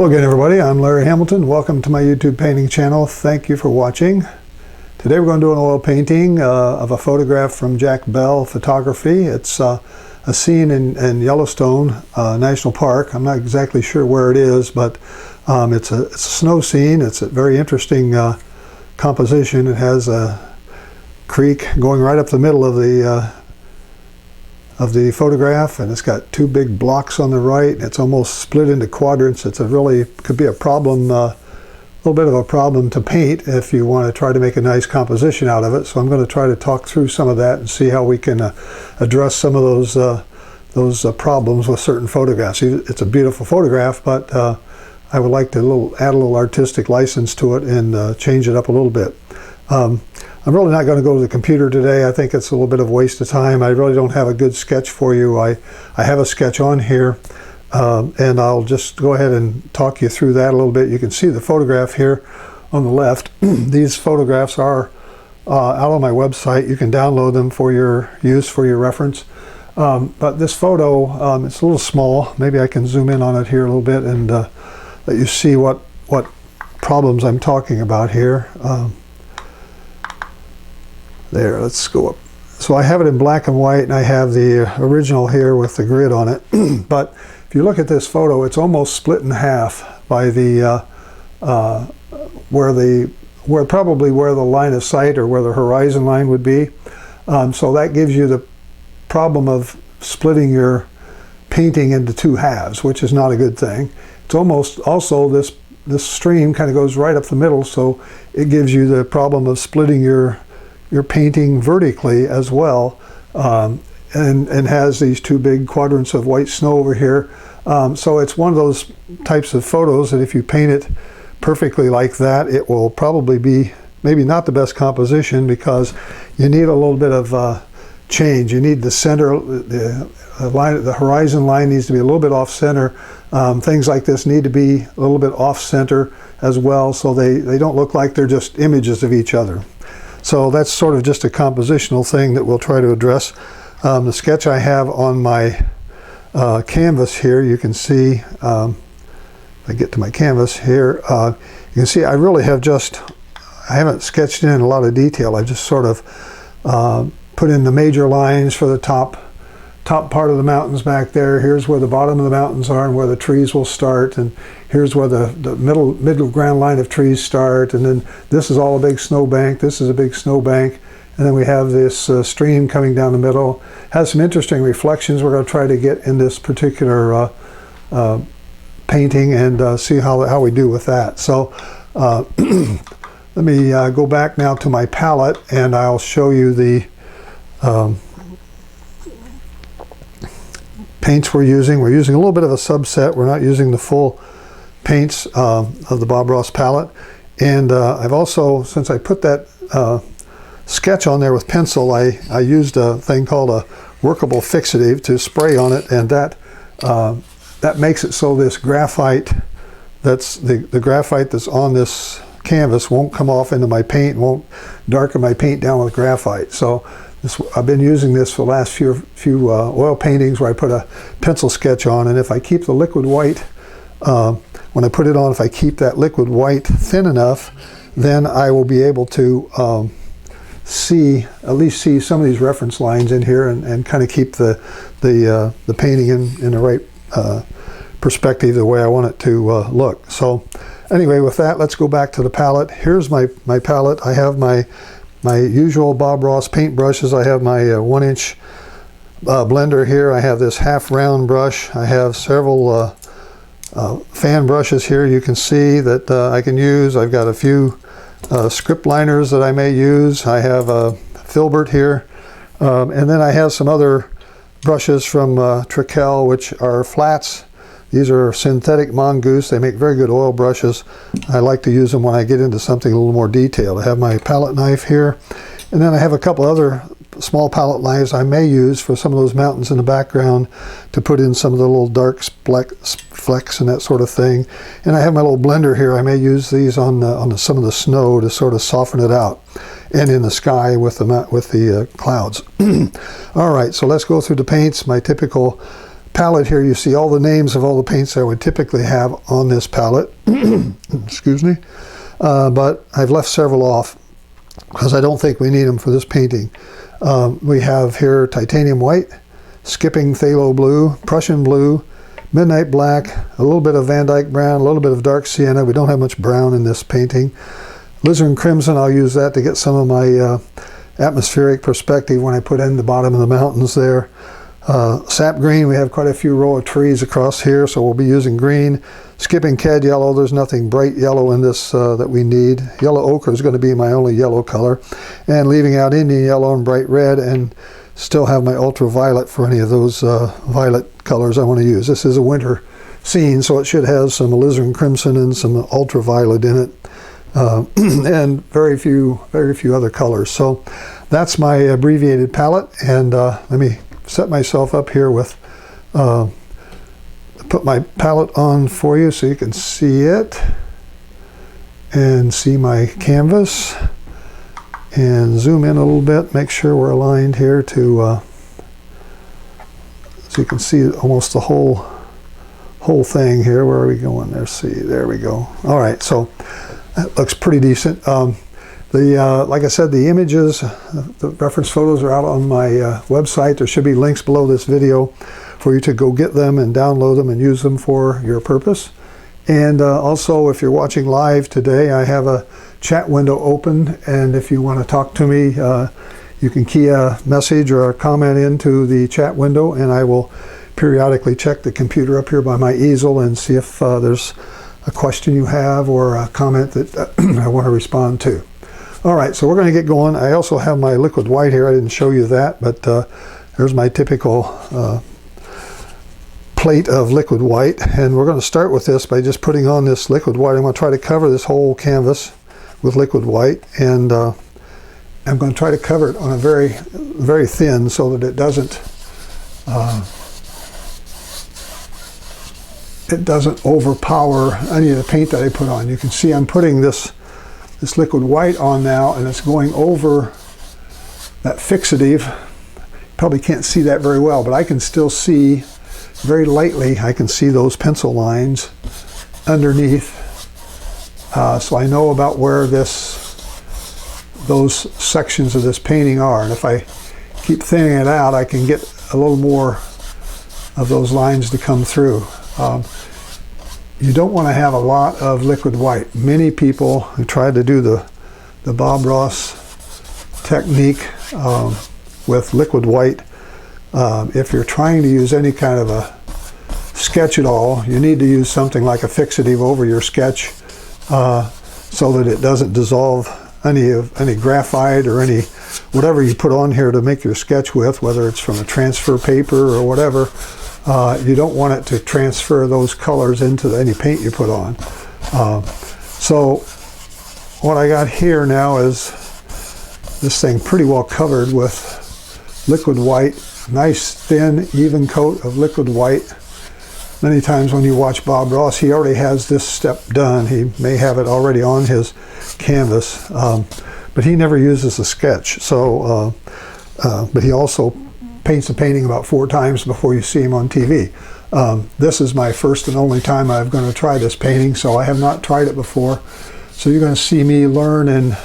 Hello again, everybody. I'm Larry Hamilton. Welcome to my YouTube painting channel. Thank you for watching. Today we're going to do an oil painting of a photograph from Jack Bell Photography. It's a scene in Yellowstone National Park. I'm not exactly sure where it is, but it's a snow scene. It's a very interesting composition. It has a creek going right up the middle of the photograph, and it's got two big blocks on the right. It's almost split into quadrants. It's could be a problem, a little bit of a problem to paint if you want to try to make a nice composition out of it. So I'm going to try to talk through some of that and see how we can address some of those problems with certain photographs. It's a beautiful photograph, but I would like to add a little artistic license to it and change it up a little bit. I'm really not going to go to the computer today. I think it's a little bit of a waste of time. I really don't have a good sketch for you. I have a sketch on here, and I'll just go ahead and talk you through that a little bit. You can see the photograph here on the left. These photographs are out on my website. You can download them for your use, for your reference. But this photo, it's a little small. Maybe I can zoom in on it here a little bit and let you see what problems I'm talking about here. There, let's go up. So I have it in black and white, and I have the original here with the grid on it. But if you look at this photo, it's almost split in half by the probably where the line of sight or where the horizon line would be. So that gives you the problem of splitting your painting into two halves, which is not a good thing. It's almost also this stream kind of goes right up the middle, so it gives you the problem of splitting your painting vertically as well, and has these two big quadrants of white snow over here. So it's one of those types of photos that if you paint it perfectly like that, it will probably be maybe not the best composition, because you need a little bit of change. You need the center, the horizon line needs to be a little bit off center. Things like this need to be a little bit off center as well, so they don't look like they're just images of each other. So that's sort of just a compositional thing that we'll try to address. The sketch I have on my canvas here, you can see, if I get to my canvas here, you can see I really have I haven't sketched in a lot of detail. I just sort of put in the major lines for the top part of the mountains back there. Here's where the bottom of the mountains are and where the trees will start, and here's where the middle ground line of trees start, and then this is all a big snow bank. This is a big snow bank, and then we have this stream coming down the middle. Has some interesting reflections we're going to try to get in this particular painting, and see how we do with that. So let me go back now to my palette, and I'll show you the paints we're using. We're using a little bit of a subset. We're not using the full paints of the Bob Ross palette. And I've also, since I put that sketch on there with pencil, I used a thing called a workable fixative to spray on it, and that makes it so this graphite, that's the graphite that's on this canvas, won't come off into my paint, won't darken my paint down with graphite. So I've been using this for the last few oil paintings where I put a pencil sketch on, and if I keep the liquid white, when I put it on, if I keep that liquid white thin enough, then I will be able to at least see some of these reference lines in here, and kind of keep the painting in the right perspective, the way I want it to look. So anyway, with that, let's go back to the palette. Here's my palette. I have my usual Bob Ross paint brushes. I have my 1-inch blender here. I have this half round brush. I have several fan brushes here you can see that I can use. I've got a few script liners that I may use. I have a filbert here, and then I have some other brushes from Trekell, which are flats. These are synthetic mongoose. They make very good oil brushes. I like to use them when I get into something a little more detailed. I have my palette knife here, and then I have a couple other small palette knives I may use for some of those mountains in the background to put in some of the little dark flecks and that sort of thing. And I have my little blender here. I may use these on some of the snow to sort of soften it out, and in the sky with the clouds. All right, so let's go through the paints. My typical palette here, you see all the names of all the paints I would typically have on this palette. Excuse me. But I've left several off because I don't think we need them for this painting. We have here titanium white, skipping phthalo blue, Prussian blue, midnight black, a little bit of Van Dyke brown, a little bit of dark sienna. We don't have much brown in this painting. Alizarin crimson, I'll use that to get some of my atmospheric perspective when I put in the bottom of the mountains there. Sap green, we have quite a few row of trees across here, so we'll be using green. Skipping cad yellow, there's nothing bright yellow in this that we need. Yellow ochre is going to be my only yellow color. And leaving out Indian yellow and bright red, and still have my ultraviolet for any of those violet colors I want to use. This is a winter scene, so it should have some alizarin crimson and some ultraviolet in it. And very few other colors. So that's my abbreviated palette, and let me set myself up here with put my palette on for you so you can see it and see my canvas, and zoom in a little bit, make sure we're aligned here to so you can see almost the whole thing here. Where are we going there? See, there we go. All right, so that looks pretty decent. Like I said, the images, the reference photos are out on my website. There should be links below this video for you to go get them and download them and use them for your purpose. And also, if you're watching live today, I have a chat window open, and if you want to talk to me, you can key a message or a comment into the chat window, and I will periodically check the computer up here by my easel and see if there's a question you have or a comment that I want to respond to. All right, so we're going to get going. I also have my liquid white here. I didn't show you that, but there's my typical plate of liquid white. And we're going to start with this by just putting on this liquid white. I'm going to try to cover this whole canvas with liquid white, and I'm going to try to cover it on a very, very thin so that it doesn't overpower any of the paint that I put on. You can see I'm putting this liquid white on now, and it's going over that fixative. Probably can't see that very well, but I can still see very lightly. I can see those pencil lines underneath, so I know about where those sections of this painting are, and if I keep thinning it out, I can get a little more of those lines to come through. You don't want to have a lot of liquid white. Many people who try to do the Bob Ross technique with liquid white, if you're trying to use any kind of a sketch at all, you need to use something like a fixative over your sketch so that it doesn't dissolve any graphite or any whatever you put on here to make your sketch with, whether it's from a transfer paper or whatever. You don't want it to transfer those colors into any paint you put on. So what I got here now is this thing pretty well covered with liquid white, nice thin even coat of liquid white. Many times when you watch Bob Ross, he already has this step done. He may have it already on his canvas, but he never uses a sketch. So, but he also paints a painting about 4 times before you see him on TV. This is my first and only time I'm going to try this painting, so I have not tried it before. So you're going to see me learn and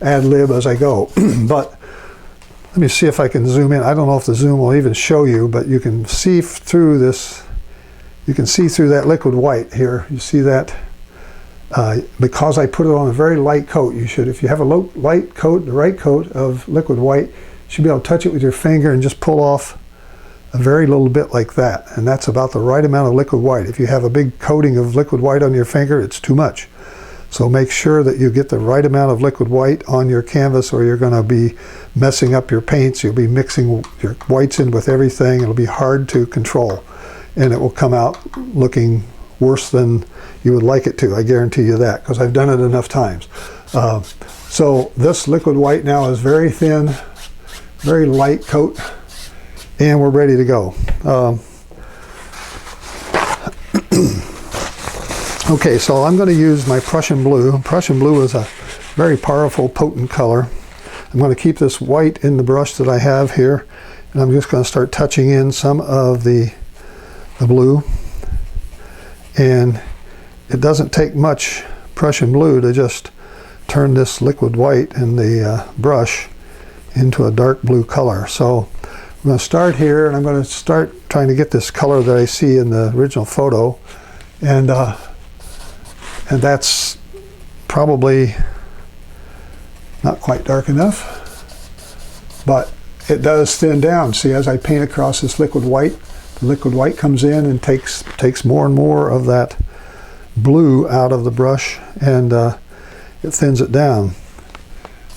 ad-lib as I go. But let me see if I can zoom in. I don't know if the zoom will even show you, but you can see through this. You can see through that liquid white here. You see that? Because I put it on a very light coat. You should, if you have a light coat, the right coat of liquid white, you should be able to touch it with your finger and just pull off a very little bit like that. And that's about the right amount of liquid white. If you have a big coating of liquid white on your finger, it's too much. So make sure that you get the right amount of liquid white on your canvas, or you're going to be messing up your paints. You'll be mixing your whites in with everything. It'll be hard to control, and it will come out looking worse than you would like it to. I guarantee you that, because I've done it enough times. So this liquid white now is very thin, very light coat, and we're ready to go. Okay, so I'm going to use my Prussian blue. Prussian blue is a very powerful, potent color. I'm going to keep this white in the brush that I have here, and I'm just going to start touching in some of the the blue. And it doesn't take much Prussian blue to just turn this liquid white in the brush into a dark blue color. So I'm going to start here, and I'm going to start trying to get this color that I see in the original photo, and that's probably not quite dark enough, but it does thin down. See, as I paint across this liquid white, the liquid white comes in and takes more and more of that blue out of the brush, and it thins it down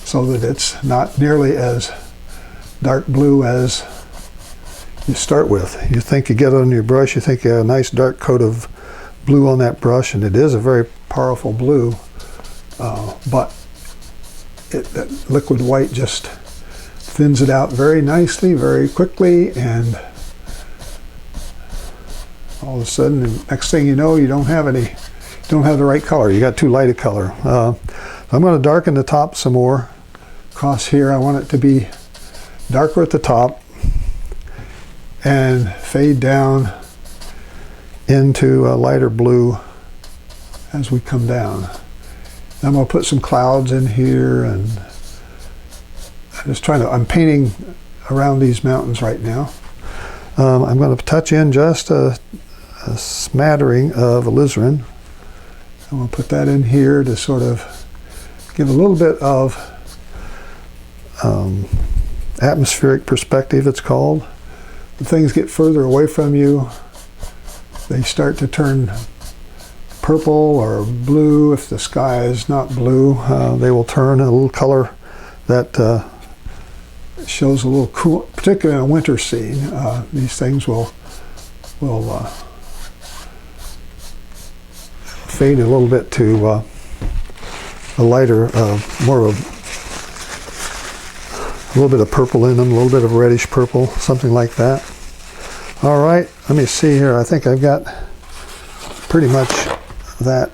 so that it's not nearly as dark blue as you start with. You think you get it on your brush, you think you have a nice dark coat of blue on that brush, and it is a very powerful blue, but that liquid white just thins it out very nicely, very quickly, and all of a sudden, the next thing you know, you don't have the right color. You got too light a color. I'm going to darken the top some more. Across here, I want it to be darker at the top and fade down into a lighter blue as we come down. I'm going to put some clouds in here, and I'm painting around these mountains right now. I'm going to touch in just a smattering of alizarin. I'm going to put that in here to sort of give a little bit of atmospheric perspective, it's called. When things get further away from you, they start to turn purple or blue. If the sky is not blue, they will turn a little color that shows a little cool, particularly in a winter scene. These things will fade a little bit to a lighter, more of a little bit of purple in them, a little bit of reddish purple, something like that. All right, let me see here. I think I've got pretty much that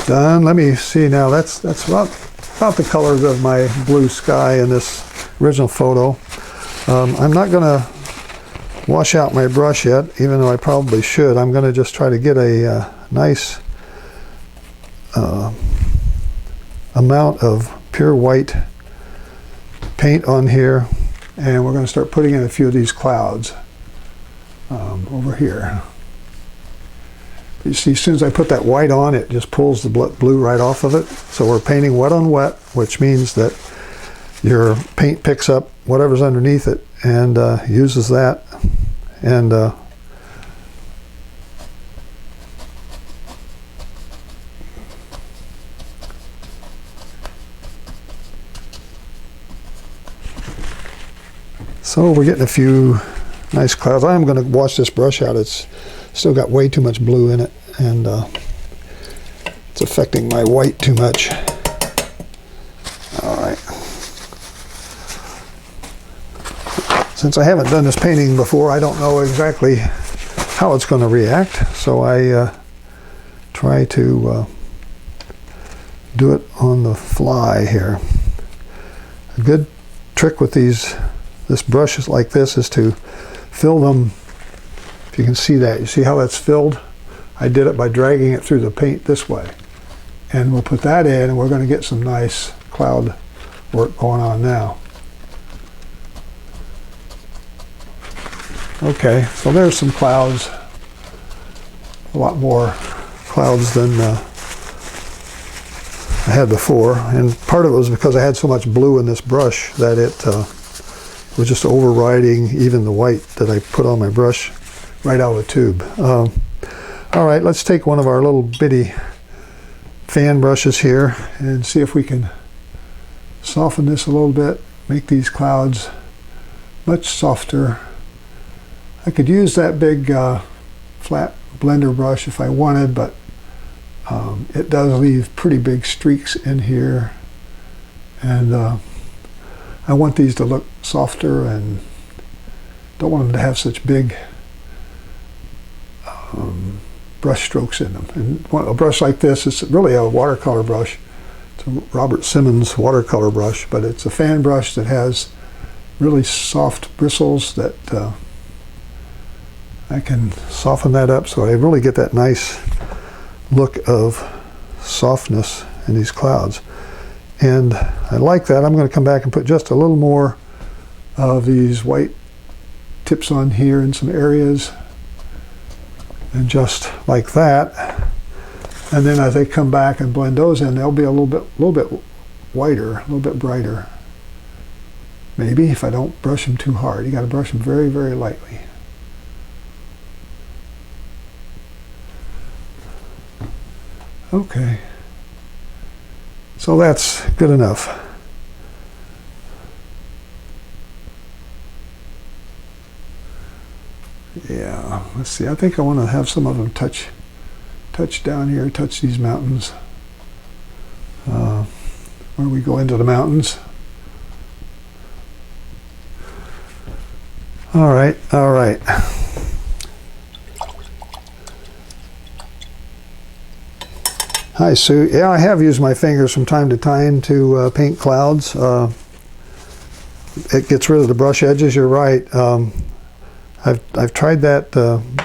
done. Let me see now. That's about the colors of my blue sky in this original photo. I'm not going to wash out my brush yet, even though I probably should. I'm going to just try to get a nice amount of pure white paint on here, and we're going to start putting in a few of these clouds over here. You see, as soon as I put that white on, it just pulls the blue right off of it. So we're painting wet on wet, which means that your paint picks up whatever's underneath it and uses that, and so we're getting a few nice clouds. I'm going to wash this brush out. It's still got way too much blue in it, and it's affecting my white too much. All right. Since I haven't done this painting before, I don't know exactly how it's going to react, so I try to do it on the fly here. A good trick with this brush is like this is to fill them. If you can see that, you see how that's filled? I did it by dragging it through the paint this way. And we'll put that in, and we're going to get some nice cloud work going on now. Okay, so there's some clouds. A lot more clouds than I had before. And part of it was because I had so much blue in this brush that it was just overriding even the white that I put on my brush right out of the tube. All right, let's take one of our little bitty fan brushes here and see if we can soften this a little bit, make these clouds much softer. I could use that big flat blender brush if I wanted, but it does leave pretty big streaks in here, and I want these to look softer and don't want them to have such big brush strokes in them. And a brush like this, it's really a watercolor brush. It's a Robert Simmons watercolor brush, but it's a fan brush that has really soft bristles that I can soften that up so I really get that nice look of softness in these clouds. And I like that. I'm going to come back and put just a little more of these white tips on here in some areas, and just like that. And then as they come back and blend those in, they'll be a little bit whiter, a little bit brighter. Maybe if I don't brush them too hard. You got to brush them very, very lightly. Okay. So that's good enough. Yeah, let's see. I think I want to have some of them touch down here, touch these mountains. Where we go into the mountains. All right, all right. Hi, Sue. Yeah, I have used my fingers from time to time to paint clouds. It gets rid of the brush edges. You're right. I've tried that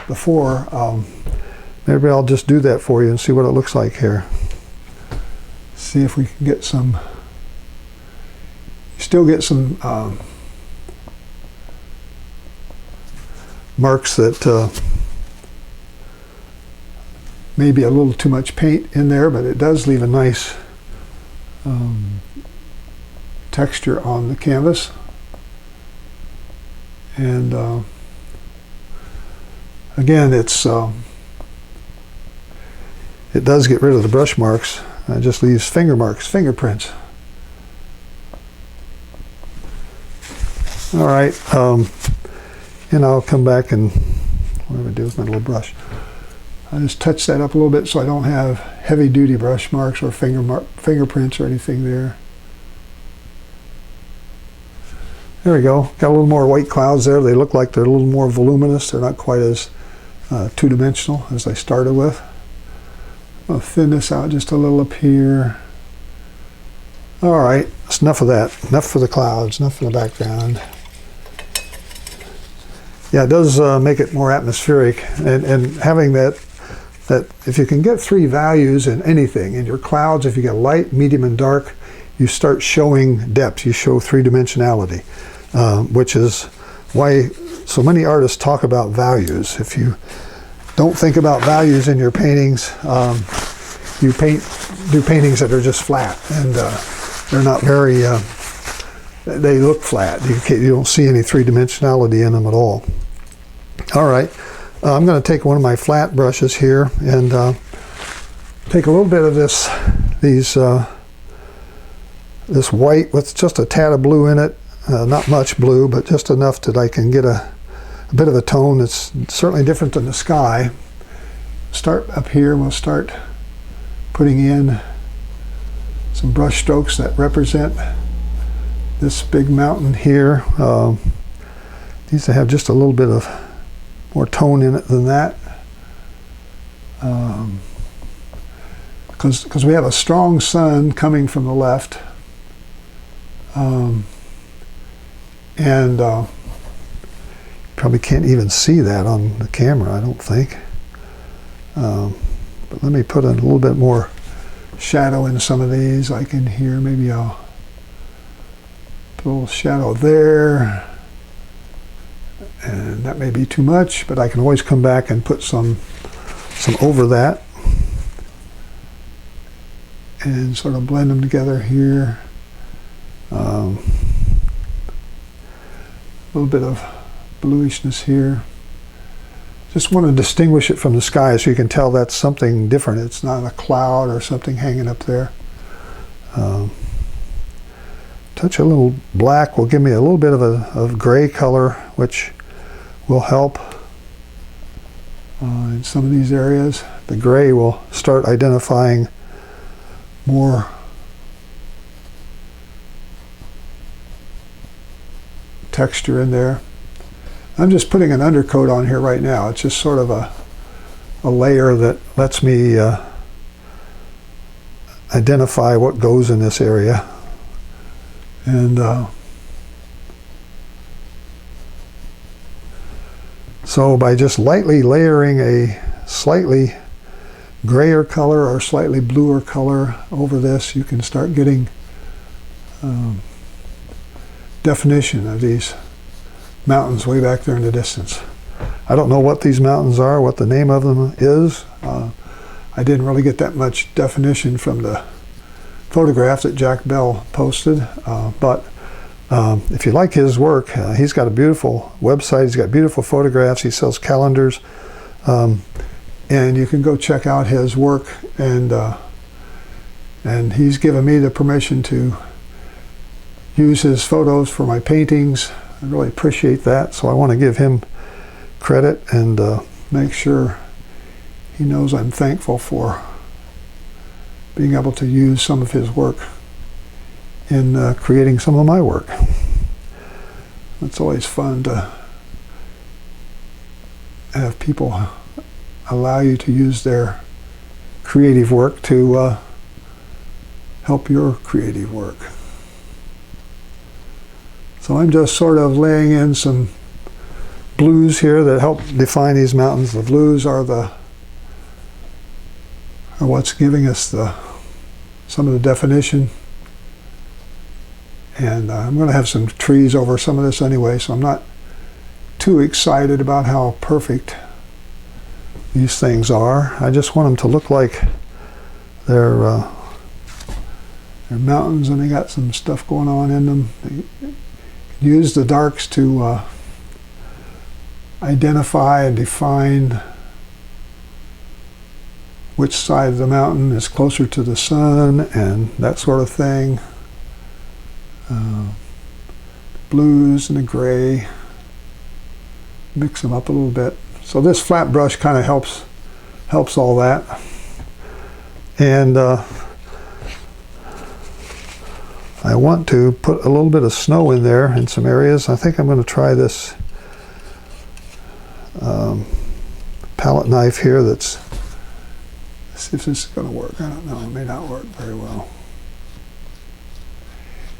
before. Maybe I'll just do that for you and see what it looks like here. See if we can get some. Still get some marks that maybe a little too much paint in there, but it does leave a nice texture on the canvas. And again, it does get rid of the brush marks. It just leaves finger marks, fingerprints. All right, and I'll come back and what do I do with my little brush? I just touch that up a little bit so I don't have heavy-duty brush marks or fingerprints or anything there. There we go. Got a little more white clouds there. They look like they're a little more voluminous. They're not quite as two-dimensional as I started with. I'll thin this out just a little up here. All right, that's enough of that. Enough for the clouds, enough for the background. Yeah, it does make it more atmospheric, and having that if you can get three values in anything, in your clouds, if you get light, medium, and dark, you start showing depth. You show three-dimensionality, which is why so many artists talk about values. If you don't think about values in your paintings, you do paintings that are just flat, and they're not very, they look flat. You don't see any three-dimensionality in them at all. All right, I'm going to take one of my flat brushes here and take a little bit of this white with just a tad of blue in it. Not much blue, but just enough that I can get a bit of a tone that's certainly different than the sky. Start up here, and we'll start putting in some brush strokes that represent this big mountain here. Needs to have just a little bit of more tone in it than that, because we have a strong sun coming from the left, and probably can't even see that on the camera, I don't think. But let me put in a little bit more shadow in some of these. Like in here, maybe I'll put a little shadow there. And that may be too much, but I can always come back and put some over that and sort of blend them together here. A little bit of bluishness here. Just want to distinguish it from the sky so you can tell that's something different. It's not a cloud or something hanging up there. Touch a little black will give me a little bit of a gray color, which will help in some of these areas. The gray will start identifying more texture in there. I'm just putting an undercoat on here right now. It's just sort of a layer that lets me identify what goes in this area. And So by just lightly layering a slightly grayer color or slightly bluer color over this, you can start getting definition of these mountains way back there in the distance. I don't know what these mountains are, what the name of them is. I didn't really get that much definition from the photograph that Jack Bell posted, but if you like his work, he's got a beautiful website, he's got beautiful photographs, he sells calendars, and you can go check out his work, and he's given me the permission to use his photos for my paintings. I really appreciate that, so I want to give him credit and make sure he knows I'm thankful for being able to use some of his work in creating some of my work. It's always fun to have people allow you to use their creative work to help your creative work. So I'm just sort of laying in some blues here that help define these mountains. The blues are what's giving us some of the definition. And I'm going to have some trees over some of this anyway, so I'm not too excited about how perfect these things are. I just want them to look like they're mountains and they got some stuff going on in them. Use the darks to identify and define which side of the mountain is closer to the sun and that sort of thing. Blues and the gray, mix them up a little bit. So this flat brush kind of helps all that. And I want to put a little bit of snow in there in some areas. I think I'm going to try this palette knife here. Let's see if this is going to work. I don't know. It may not work very well.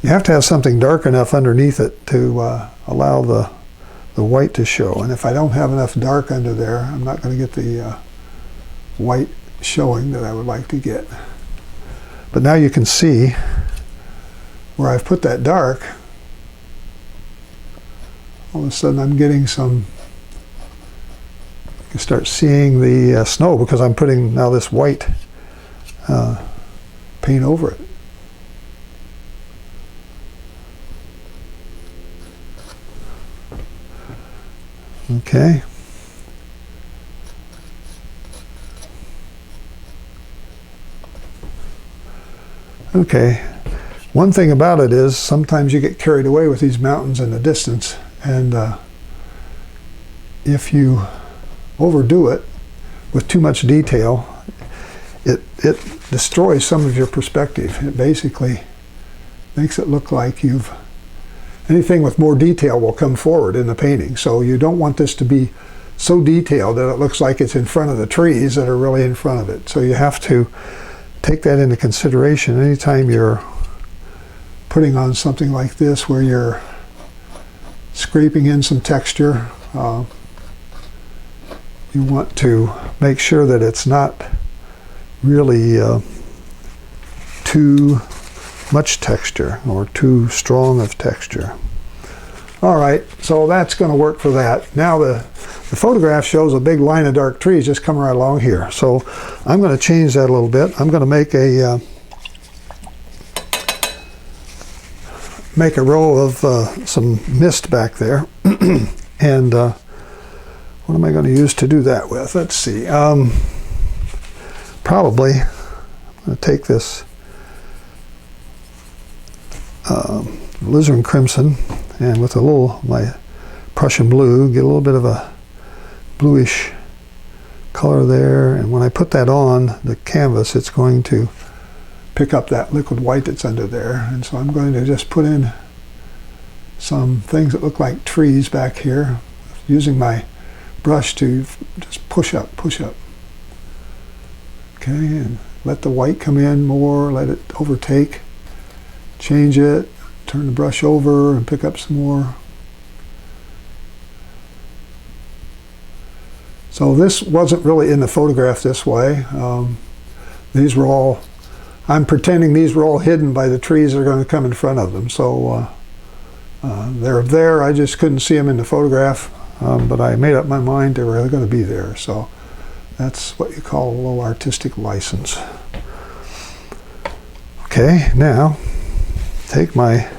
You have to have something dark enough underneath it to allow the white to show. And if I don't have enough dark under there, I'm not going to get the white showing that I would like to get. But now you can see where I've put that dark. All of a sudden I'm getting some, you can start seeing the snow because I'm putting now this white paint over it. Okay. Okay. One thing about it is sometimes you get carried away with these mountains in the distance, and if you overdo it with too much detail, it destroys some of your perspective. It basically makes it look like anything with more detail will come forward in the painting. So you don't want this to be so detailed that it looks like it's in front of the trees that are really in front of it. So you have to take that into consideration anytime you're putting on something like this where you're scraping in some texture. You want to make sure that it's not really too much texture or too strong of texture. All right, so that's going to work for that. Now the photograph shows a big line of dark trees just coming right along here. So I'm going to change that a little bit. I'm going to make a row of some mist back there. And what am I going to use to do that with? Let's see. Probably I'm going to take this alizarin crimson and with my Prussian blue, get a little bit of a bluish color there, and when I put that on the canvas, it's going to pick up that liquid white that's under there. And so I'm going to just put in some things that look like trees back here, using my brush to just push up. Okay, and let the white come in more, let it overtake, change it, turn the brush over and pick up some more. So this wasn't really in the photograph this way. These were all, I'm pretending these were all hidden by the trees that are going to come in front of them. So they're there, I just couldn't see them in the photograph, but I made up my mind they were going to be there. So that's what you call a little artistic license. Okay, now take my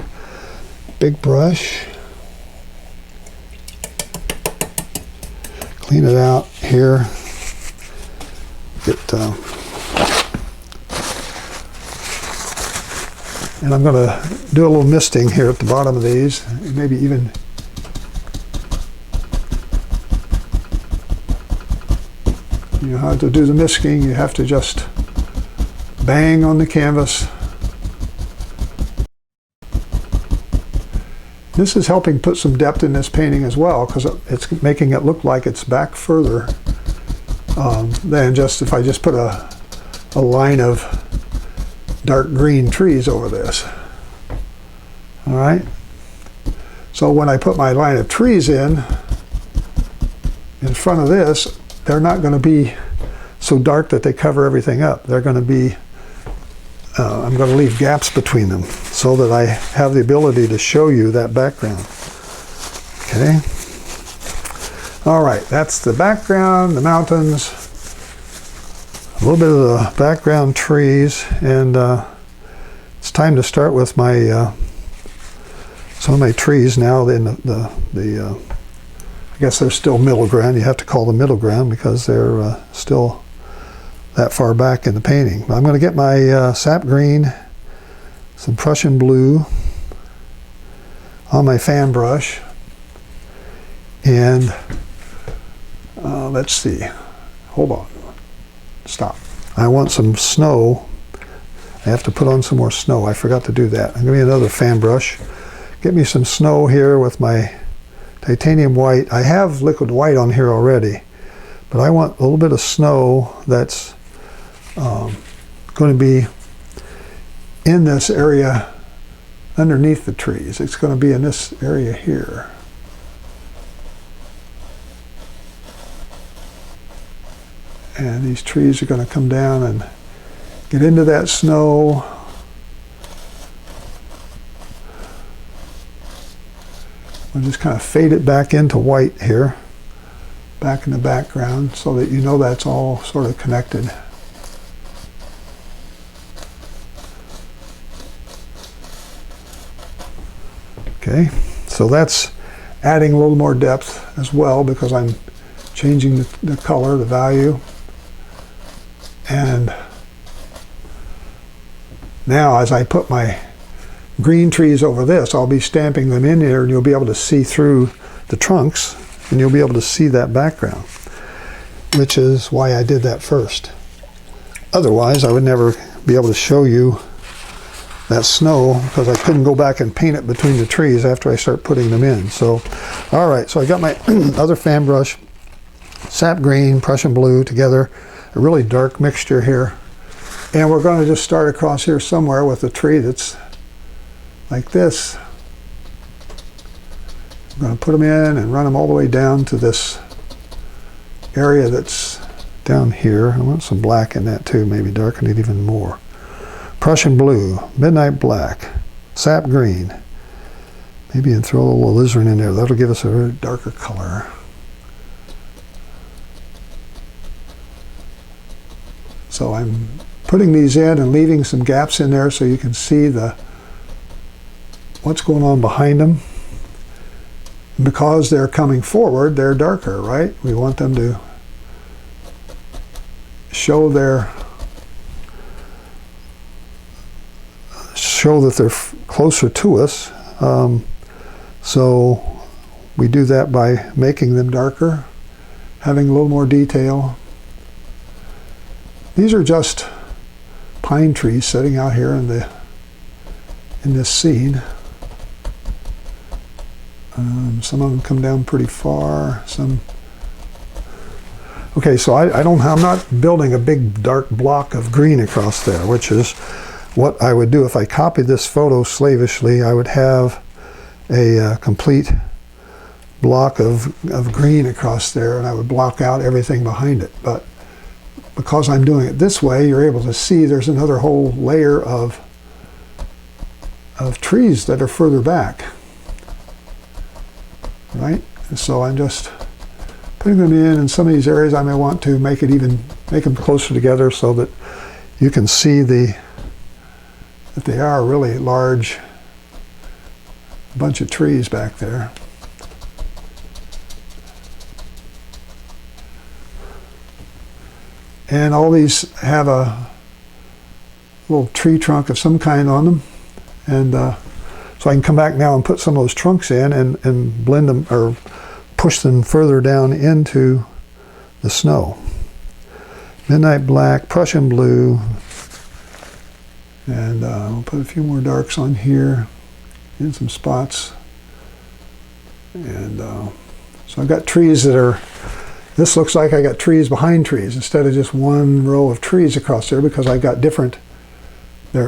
big brush, clean it out here, and I'm going to do a little misting here at the bottom of these, maybe even you know how to do the misting. You have to just bang on the canvas. This is helping put some depth in this painting as well, because it's making it look like it's back further than just if I just put a line of dark green trees over this. All right. So when I put my line of trees in front of this, they're not going to be so dark that they cover everything up. They're going to be, I'm going to leave gaps between them so that I have the ability to show you that background. Okay. All right, that's the background, the mountains, a little bit of the background trees, and it's time to start with my some of my trees now. In I guess they're still middle ground. You have to call them middle ground because they're still that far back in the painting. I'm going to get my sap green, some Prussian blue on my fan brush, and let's see. Hold on. Stop. I want some snow. I have to put on some more snow. I forgot to do that. I'm going to get another fan brush. Get me some snow here with my titanium white. I have liquid white on here already, but I want a little bit of snow that's going to be in this area underneath the trees. It's going to be in this area here. And these trees are going to come down and get into that snow. I'll just kind of fade it back into white here, back in the background, so that you know that's all sort of connected. Okay, so that's adding a little more depth as well because I'm changing the color, the value. And now as I put my green trees over this, I'll be stamping them in here and you'll be able to see through the trunks and you'll be able to see that background, which is why I did that first. Otherwise, I would never be able to show you that snow because I couldn't go back and paint it between the trees after I start putting them in. So, all right, so I got my other fan brush, sap green, Prussian blue together, a really dark mixture here. And we're going to just start across here somewhere with a tree that's like this. I'm going to put them in and run them all the way down to this area that's down here. I want some black in that too, maybe darken it even more. Prussian blue, midnight black, sap green. Maybe and throw a little alizarin in there. That'll give us a very darker color. So I'm putting these in and leaving some gaps in there so you can see what's going on behind them. And because they're coming forward, they're darker, right? We want them to show that they're closer to us. So we do that by making them darker, having a little more detail. These are just pine trees sitting out here in this scene. Some of them come down pretty far. Some. Okay, so I'm not building a big dark block of green across there, which is what I would do if I copied this photo slavishly. I would have a complete block of green across there, and I would block out everything behind it. But because I'm doing it this way, you're able to see there's another whole layer of trees that are further back, right? And so I'm just putting them in some of these areas. I may want to make them closer together so that you can see that they are a really large bunch of trees back there. And all these have a little tree trunk of some kind on them. And so I can come back now and put some of those trunks in and blend them or push them further down into the snow. Midnight black, Prussian blue, and we'll put a few more darks on here in some spots. And so I've got trees that are, this looks like I got trees behind trees instead of just one row of trees across there, because I've got different,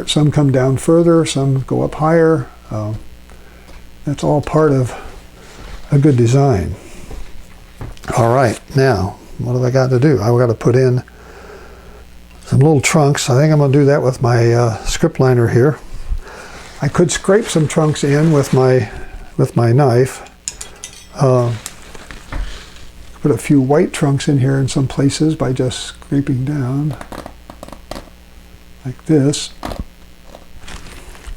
some come down further, some go up higher. That's all part of a good design. All right, now what have I got to do? I've got to put in some little trunks. I think I'm going to do that with my script liner here. I could scrape some trunks in with my knife. Put a few white trunks in here in some places by just scraping down like this.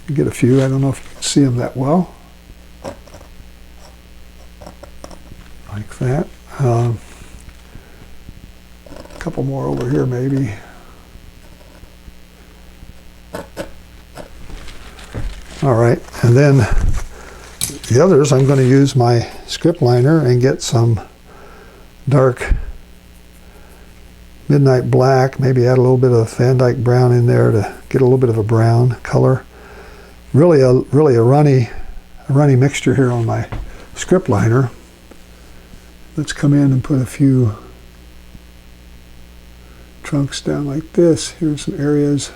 You get a few. I don't know if you can see them that well. Like that. A couple more over here maybe. All right, and then the others I'm going to use my script liner and get some dark midnight black, maybe add a little bit of Van Dyke brown in there to get a little bit of a brown color. Really a runny mixture here on my script liner. Let's come in and put a few trunks down like this. Here's some areas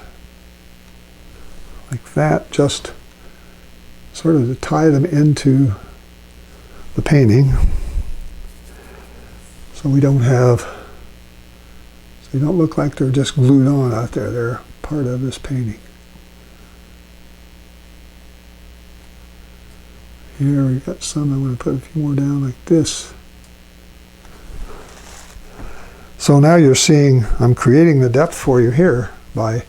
like that, just sort of to tie them into the painting. So they don't look like they're just glued on out there. They're part of this painting. Here we got some. I'm going to put a few more down like this. So now you're seeing I'm creating the depth for you here by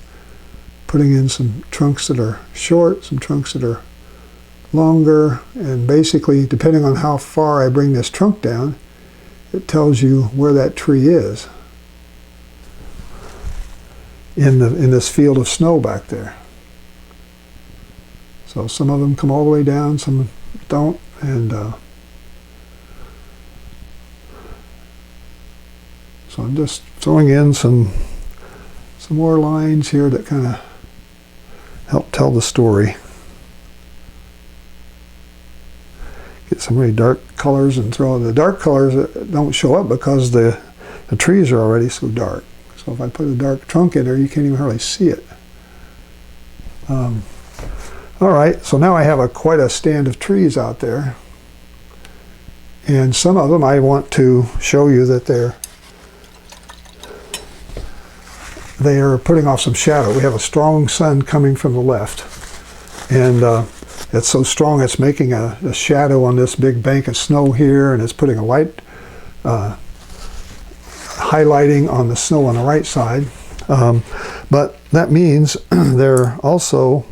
putting in some trunks that are short, some trunks that are longer, and basically depending on how far I bring this trunk down, it tells you where that tree is in this field of snow back there. So some of them come all the way down, some don't, and so I'm just throwing in some more lines here that kind of help tell the story. Get some really dark colors and throw the dark colors that don't show up because the trees are already so dark. So if I put a dark trunk in there, you can't even hardly see it. All right, so now I have quite a stand of trees out there. And some of them I want to show you that they are putting off some shadow. We have a strong sun coming from the left. And it's so strong it's making a shadow on this big bank of snow here, and it's putting a light highlighting on the snow on the right side. But that means they're also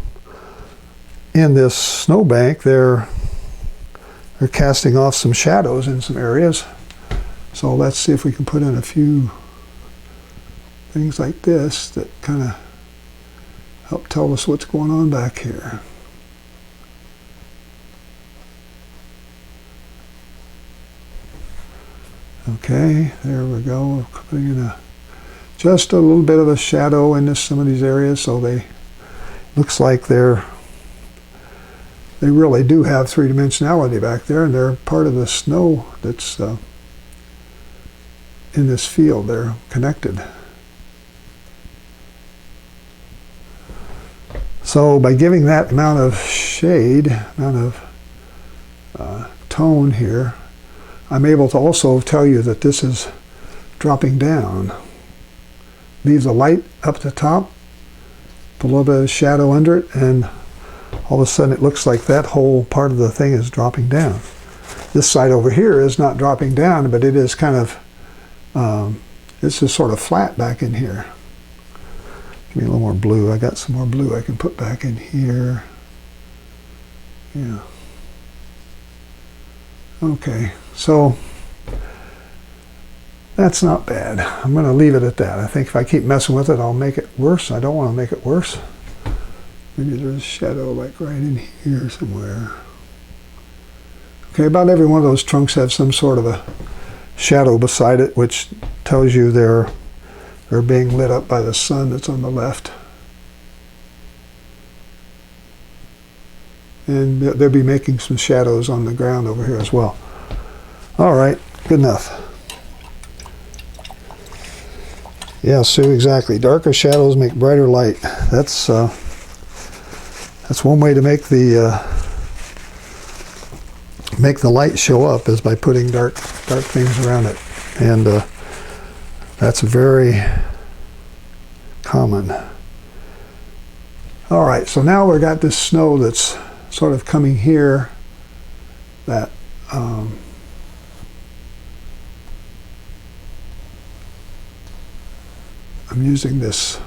in this snowbank, they're casting off some shadows in some areas. So let's see if we can put in a few things like this that kind of help tell us what's going on back here. Okay, there we go. Putting in just a little bit of a shadow in some of these areas, so looks like they really do have three-dimensionality back there, and they're part of the snow that's in this field. They're connected. So by giving that amount of shade, amount of tone here, I'm able to also tell you that this is dropping down. Leaves a light up at the top, put a little bit of shadow under it, and all of a sudden it looks like that whole part of the thing is dropping down. This side over here is not dropping down, but it is kind of, it's just sort of flat back in here. Give me a little more blue. I got some more blue I can put back in here. Yeah. Okay, so that's not bad. I'm going to leave it at that. I think if I keep messing with it, I'll make it worse. I don't want to make it worse. Maybe there's a shadow like right in here somewhere. Okay, about every one of those trunks have some sort of a shadow beside it, which tells you they're being lit up by the sun that's on the left. And they'll be making some shadows on the ground over here as well. All right, good enough. Yeah, Sue, exactly. Darker shadows make brighter light. That's one way to make the light show up, is by putting dark things around it, and that's very common. All right, so now we've got this snow that's sort of coming here, that I'm using this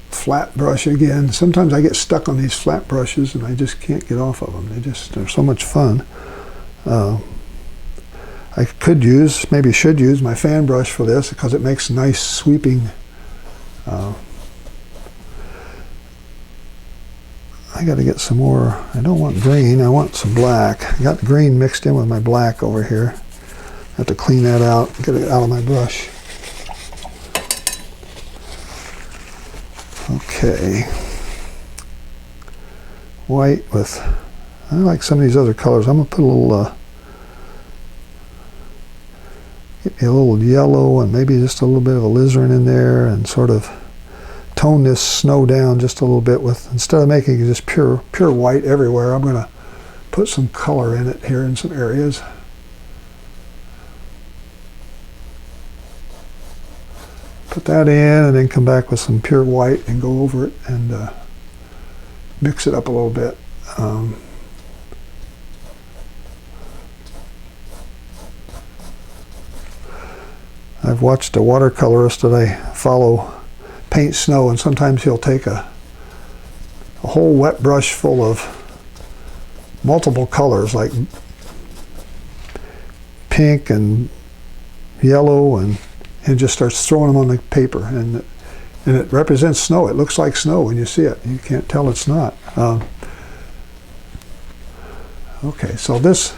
flat brush again. Sometimes I get stuck on these flat brushes and I just can't get off of them. They're so much fun. I could use, maybe should use my fan brush for this, because it makes nice sweeping. I got to get some more. I don't want green, I want some black. I got green mixed in with my black over here. I have to clean that out, get it out of my brush. Okay. White with, I like some of these other colors. I'm going to put a little, get me a little yellow and maybe just a little bit of alizarin in there, and sort of tone this snow down just a little bit with, instead of making it just pure white everywhere, I'm going to put some color in it here in some areas. Put that in and then come back with some pure white and go over it and mix it up a little bit. I've watched a watercolorist that I follow paint snow, and sometimes he'll take a whole wet brush full of multiple colors, like pink and yellow, and just starts throwing them on the paper, and it represents snow. It looks like snow when you see it. You can't tell it's not. Okay, so this,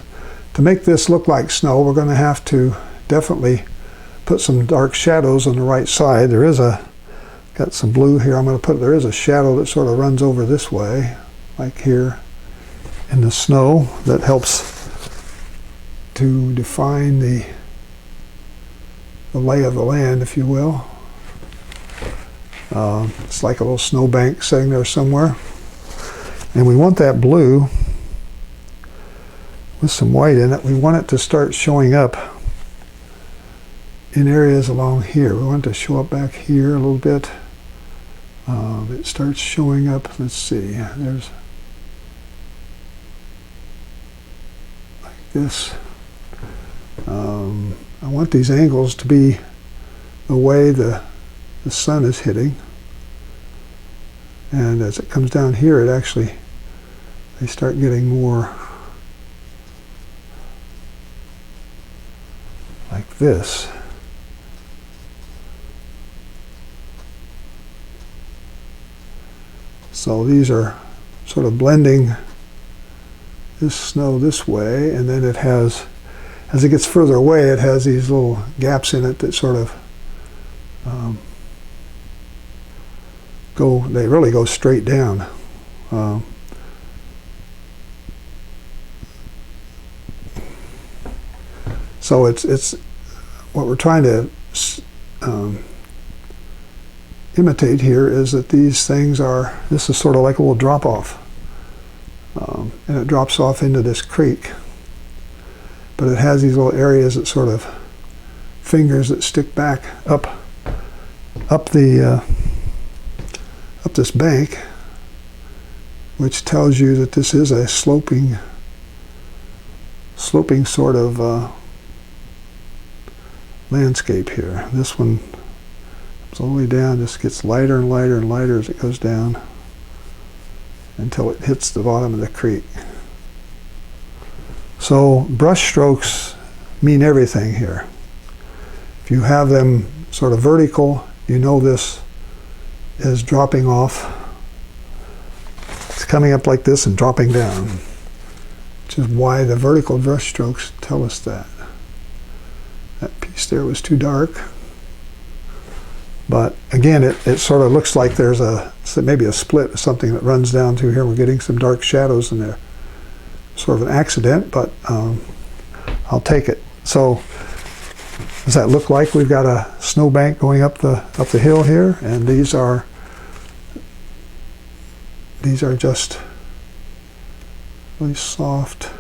to make this look like snow, we're going to have to definitely put some dark shadows on the right side. There is got some blue here. I'm going to put, there is a shadow that sort of runs over this way, like here in the snow, that helps to define the lay of the land, if you will. It's like a little snowbank sitting there somewhere. And we want that blue with some white in it. We want it to start showing up in areas along here. We want it to show up back here a little bit. It starts showing up, let's see, there's like this. I want these angles to be the way the sun is hitting, and as it comes down here, it actually, they start getting more like this. So these are sort of blending this snow this way, and then it has, as it gets further away, it has these little gaps in it that sort of they really go straight down. So it's what we're trying to imitate here is that these things are, this is sort of like a little drop off, and it drops off into this creek. but it has these little areas that sort of fingers that stick back up this bank, which tells you that this is a sloping sort of landscape here. This one comes all the way down, just gets lighter and lighter and lighter as it goes down until it hits the bottom of the creek. So brush strokes mean everything here. If you have them sort of vertical, you know this is dropping off. It's coming up like this and dropping down, which is why the vertical brush strokes tell us that. That piece there was too dark. But again, it sort of looks like there's maybe a split or something that runs down through here. We're getting some dark shadows in there. Sort of an accident, but I'll take it. So does that look like we've got a snowbank going up the hill here? And these are just really soft.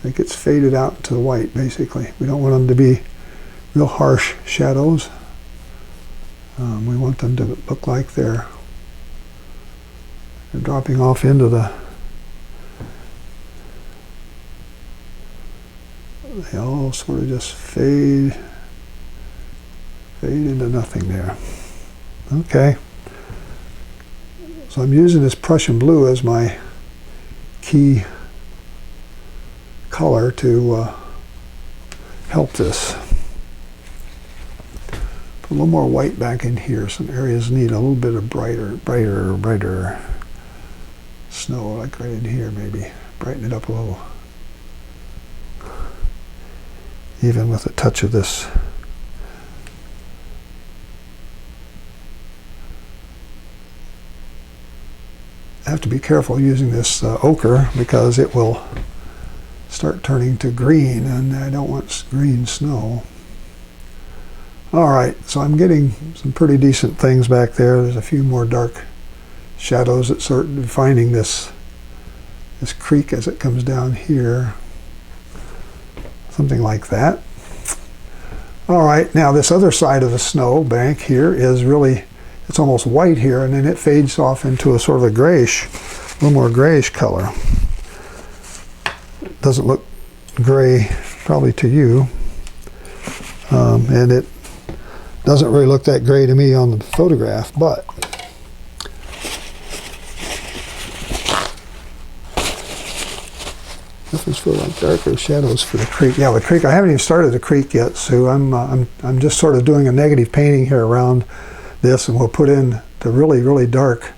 It gets faded out to the white, basically. We don't want them to be real harsh shadows. We want them to look like they're dropping off into they all sort of just fade into nothing there. Okay. So I'm using this Prussian blue as my key color to help this. Put a little more white back in here. Some areas need a little bit of brighter snow, like right in here maybe. Brighten it up a little. Even with a touch of this. I have to be careful using this ochre because it will start turning to green, and I don't want green snow. All right, so I'm getting some pretty decent things back there. There's a few more dark shadows that sort of defining this creek as it comes down here. Something like that. All right, now this other side of the snow bank here is really, it's almost white here, and then it fades off into a sort of a grayish, a little more grayish color. Doesn't look gray probably to you, and it doesn't really look that gray to me on the photograph, but definitely feel like darker shadows for the creek. Yeah, the creek, I haven't even started the creek yet, so I'm just sort of doing a negative painting here around this, and we'll put in the really dark,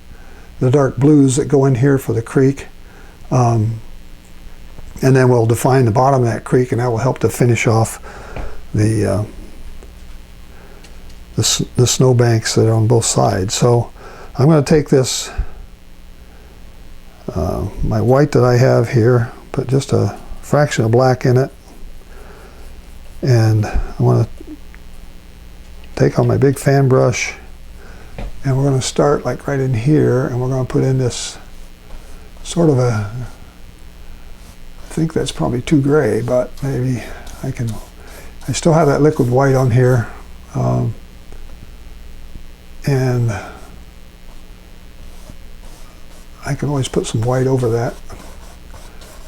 the dark blues that go in here for the creek. And then we'll define the bottom of that creek, and that will help to finish off the snow banks that are on both sides. So I'm going to take this, my white that I have here, put just a fraction of black in it, and I want to take on my big fan brush, and we're going to start like right in here, and we're going to put in this sort of a, I think that's probably too gray, but maybe I still have that liquid white on here, and I can always put some white over that.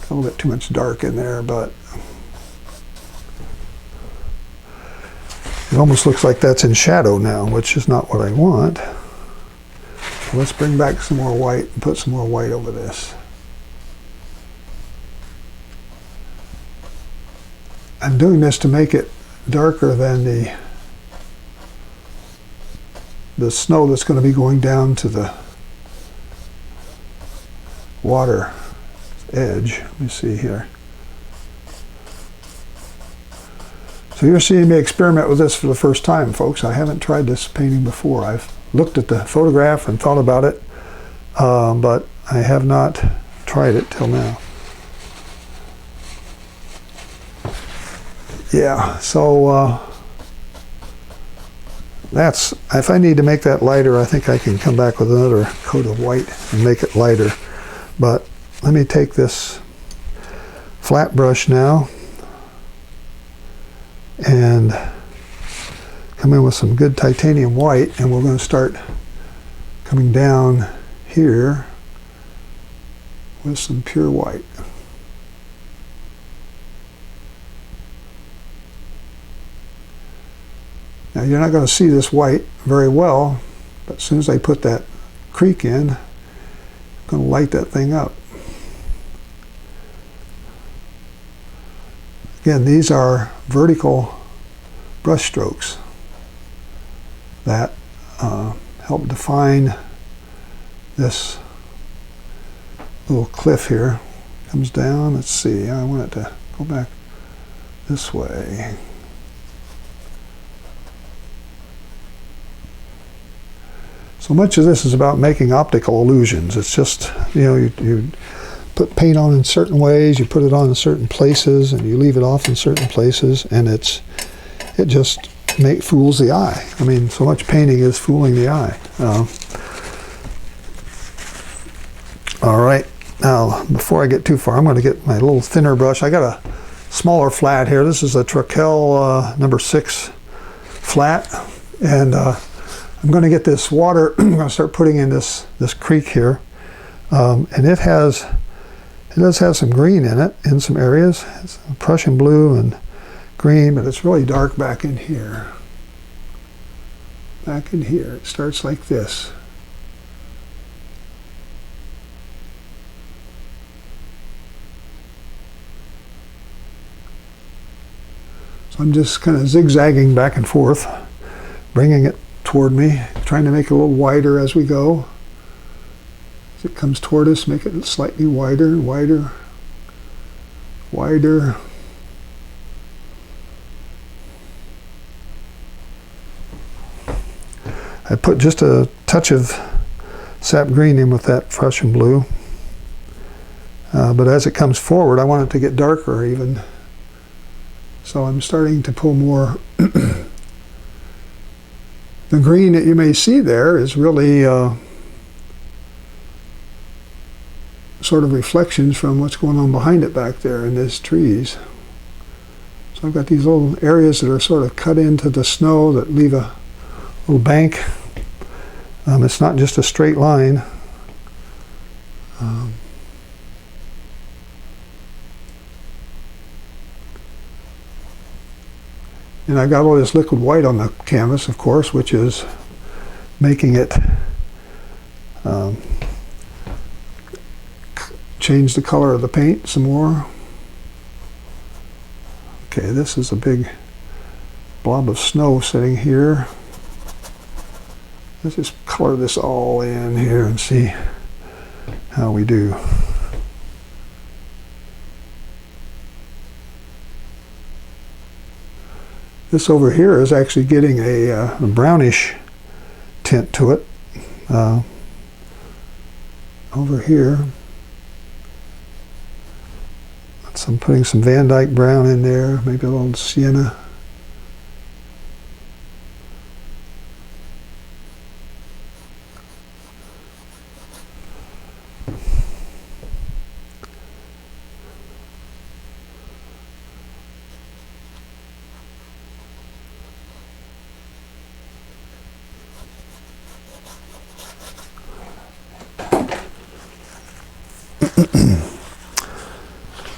A little bit too much dark in there, but it almost looks like that's in shadow now, which is not what I want. So let's bring back some more white and put some more white over this. I'm doing this to make it darker than the snow that's going to be going down to the water edge. Let me see here. So you're seeing me experiment with this for the first time, folks. I haven't tried this painting before. I've looked at the photograph and thought about it, but I have not tried it till now. Yeah, so that's, if I need to make that lighter, I think I can come back with another coat of white and make it lighter. But let me take this flat brush now and come in with some good titanium white, and we're going to start coming down here with some pure white. Now you're not going to see this white very well, but as soon as I put that creek in, I'm going to light that thing up. Again, these are vertical brush strokes that help define this little cliff here. Comes down, let's see, I want it to go back this way. So much of this is about making optical illusions. It's just, you know, you put paint on in certain ways, you put it on in certain places, and you leave it off in certain places, and it just fools the eye. I mean, so much painting is fooling the eye. All right, now before I get too far, I'm going to get my little thinner brush. I got a smaller flat here. This is a Trakell number 6 flat, and I'm going to get this water. I'm going to start putting in this creek here, and it does have some green in it in some areas. It's Prussian blue and green, but it's really dark back in here. Back in here, it starts like this. So I'm just kind of zigzagging back and forth, bringing it toward me, trying to make it a little wider as we go. As it comes toward us, make it slightly wider, wider, wider. I put just a touch of sap green in with that Prussian blue, but as it comes forward, I want it to get darker even. So I'm starting to pull more. The green that you may see there is really sort of reflections from what's going on behind it back there in these trees. So I've got these little areas that are sort of cut into the snow that leave a little bank. It's not just a straight line. And I've got all this liquid white on the canvas, of course, which is making it change the color of the paint some more. Okay, this is a big blob of snow sitting here. Let's just color this all in here and see how we do. This over here is actually getting a brownish tint to it. Over here, so I'm putting some Van Dyke brown in there, maybe a little sienna.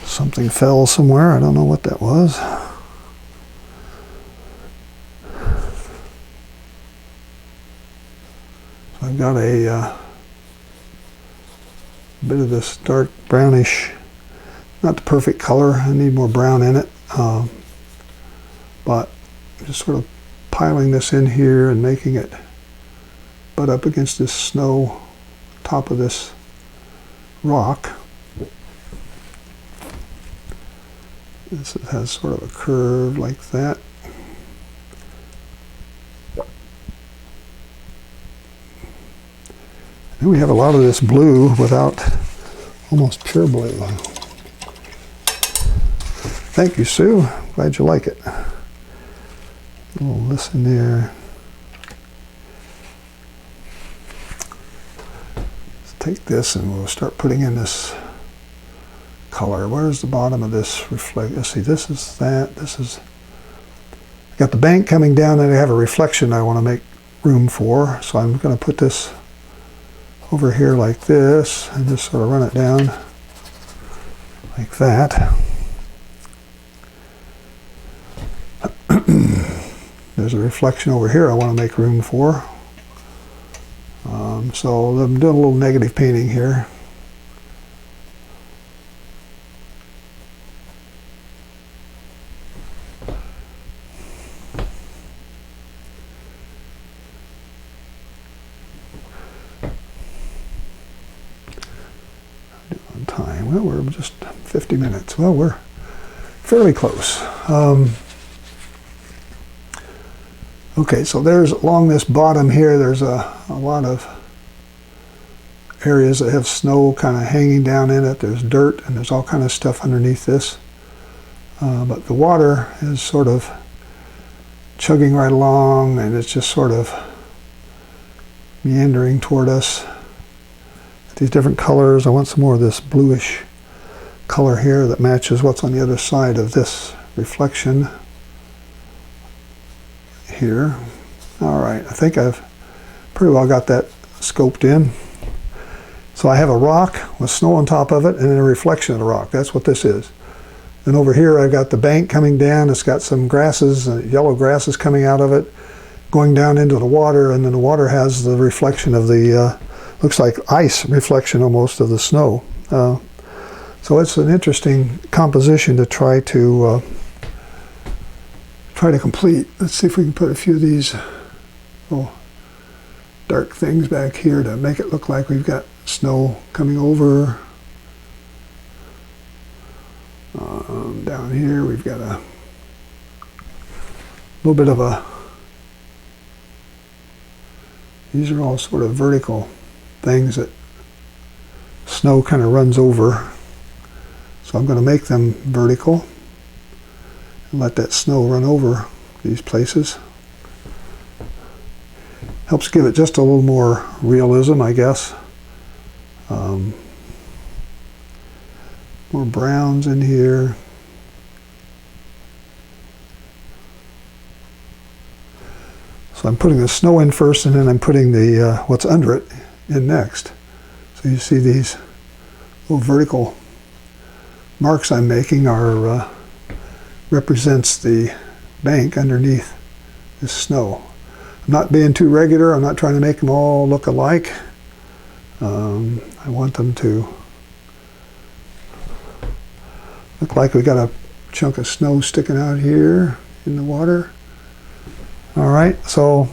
Something fell somewhere. I don't know what that was. So I've got a bit of this dark brownish, not the perfect color. I need more brown in it. But I'm just sort of piling this in here and making it butt up against this snow top of this rock. This has sort of a curve like that. And we have a lot of this blue without almost pure blue. Thank you, Sue. Glad you like it. A little this in there. Let's take this and we'll start putting in this color. Where's the bottom of this reflect? Let's see, this is that. This is, got the bank coming down and I have a reflection I want to make room for. So I'm going to put this over here like this and just sort of run it down like that. There's a reflection over here I want to make room for. So I'm doing a little negative painting here. On time. Well, we're just 50 minutes. Well, we're fairly close. Okay, so there's along this bottom here, there's a lot of areas that have snow kind of hanging down in it. There's dirt and there's all kind of stuff underneath this. But the water is sort of chugging right along and it's just sort of meandering toward us. These different colors. I want some more of this bluish color here that matches what's on the other side of this reflection here. All right, I think I've pretty well got that scoped in. So I have a rock with snow on top of it and then a reflection of the rock. That's what this is. And over here I've got the bank coming down. It's got some grasses, yellow grasses coming out of it, going down into the water, and then the water has the reflection of the, looks like ice reflection almost of the snow. So it's an interesting composition to try to complete. Let's see if we can put a few of these little dark things back here to make it look like we've got snow coming over. Down here we've got a little bit of a, these are all sort of vertical things that snow kind of runs over. So I'm going to make them vertical and let that snow run over these places. Helps give it just a little more realism, I guess. More browns in here. So I'm putting the snow in first and then I'm putting the what's under it in next. So you see these little vertical marks I'm making are represents the bank underneath this snow. I'm not being too regular. I'm not trying to make them all look alike. I want them to look like we got a chunk of snow sticking out here in the water. All right, so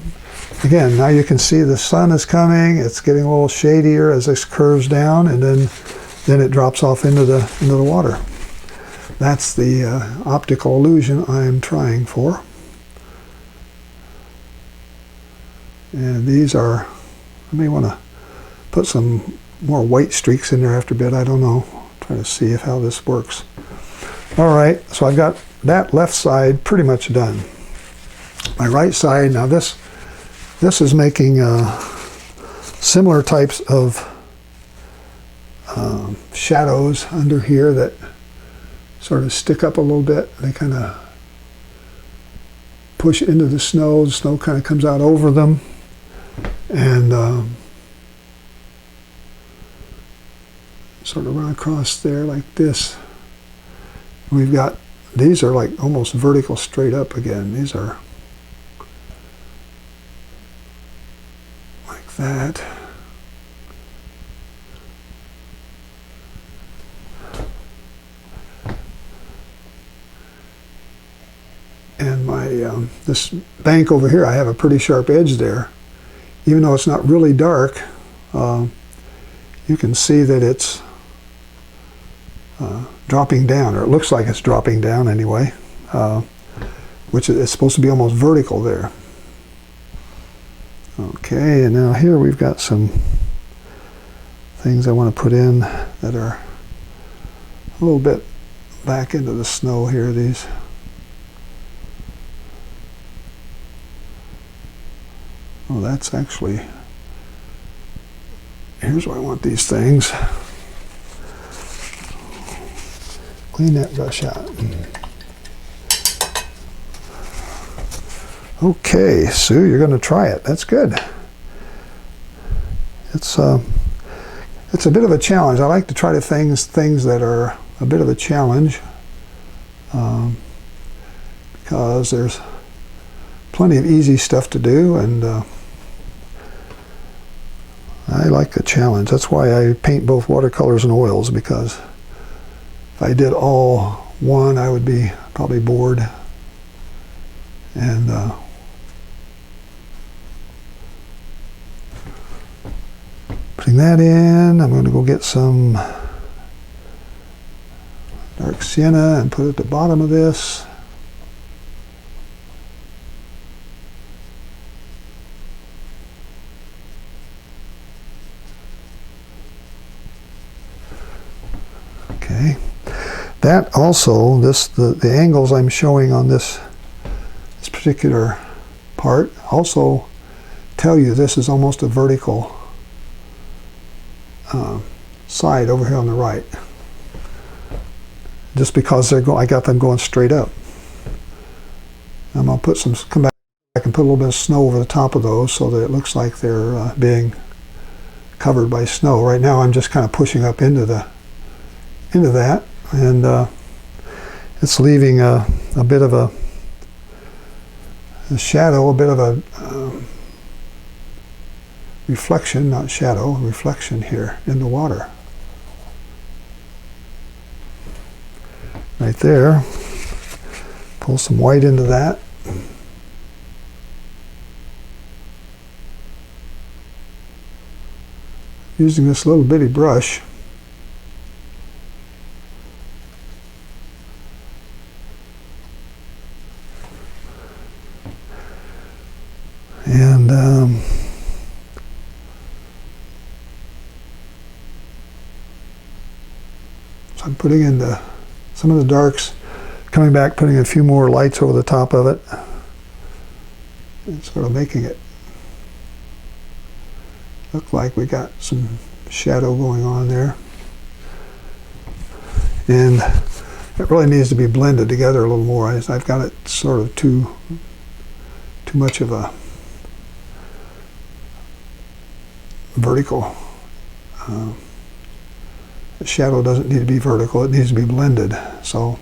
again, now you can see the sun is coming. It's getting a little shadier as this curves down, and then it drops off into the water. That's the optical illusion I'm trying for. And these are, I may want to put some more white streaks in there after a bit. I don't know. Try to see how this works. All right, so I've got that left side pretty much done. My right side, now this is making similar types of shadows under here that sort of stick up a little bit. They kind of push into the snow kind of comes out over them, and sort of run across there like this. We've got, these are like almost vertical straight up again. These are like that. And my this bank over here, I have a pretty sharp edge there. Even though it's not really dark, you can see that it's dropping down, or it looks like it's dropping down anyway, which is supposed to be almost vertical there. Okay, and now here we've got some things I want to put in that are a little bit back into the snow here. These. Oh, that's actually, here's where I want these things. Clean that brush out. Okay, Sue, you're going to try it. That's good. It's a bit of a challenge. I like to try to things that are a bit of a challenge because there's plenty of easy stuff to do, and I like the challenge. That's why I paint both watercolors and oils, because if I did all one, I would be probably bored. And putting that in, I'm going to go get some dark sienna and put it at the bottom of this. Okay. That also, the angles I'm showing on this particular part also tell you this is almost a vertical side over here on the right, just because I got them going straight up. I'm going to come back and put a little bit of snow over the top of those so that it looks like they're being covered by snow. Right now I'm just kind of pushing up into that, and it's leaving a bit of a shadow, a bit of a reflection, not shadow, reflection here in the water. Right there. Pull some white into that. Using this little bitty brush. And so I'm putting in some of the darks, coming back, putting a few more lights over the top of it, and sort of making it look like we got some shadow going on there. And it really needs to be blended together a little more. I've got it sort of too much of a vertical. The shadow doesn't need to be vertical, it needs to be blended. So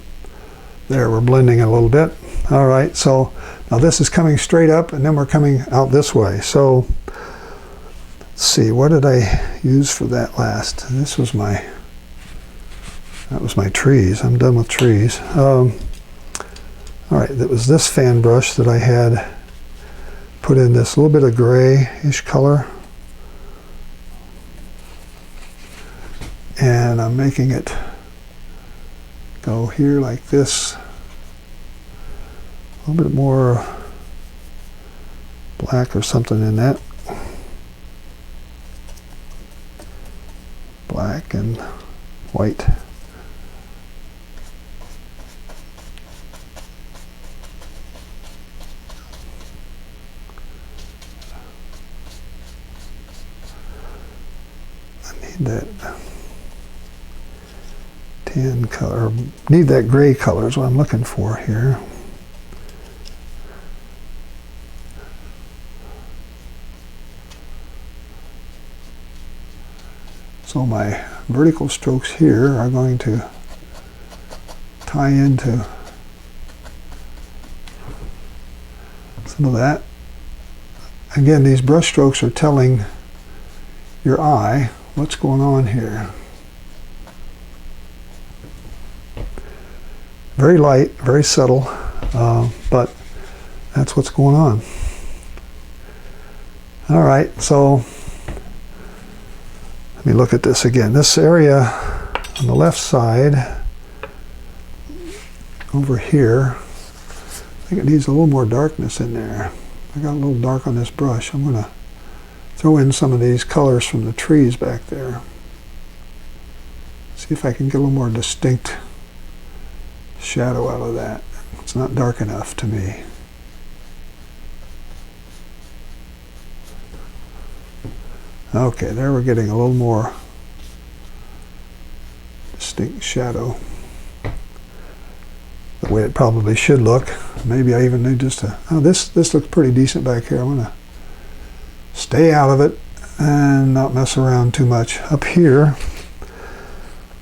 there, we're blending it a little bit. All right, so now this is coming straight up, and then we're coming out this way. So let's see, what did I use for that last? That was my trees. I'm done with trees. All right, that was this fan brush that I had put in this little bit of grayish color. And I'm making it go here like this. A little bit more black or something in that. Black and white. I need that tan color, need that gray color is what I'm looking for here. So my vertical strokes here are going to tie into some of that. Again, these brush strokes are telling your eye what's going on here. Very light, very subtle, but that's what's going on. All right, so let me look at this again. This area on the left side, over here, I think it needs a little more darkness in there. I got a little dark on this brush. I'm going to throw in some of these colors from the trees back there. See if I can get a little more distinct shadow out of that. It's not dark enough to me. Okay, there we're getting a little more distinct shadow. the way it probably should look. Maybe I even need just to, oh, this looks pretty decent back here. I'm going to stay out of it and not mess around too much. Up here,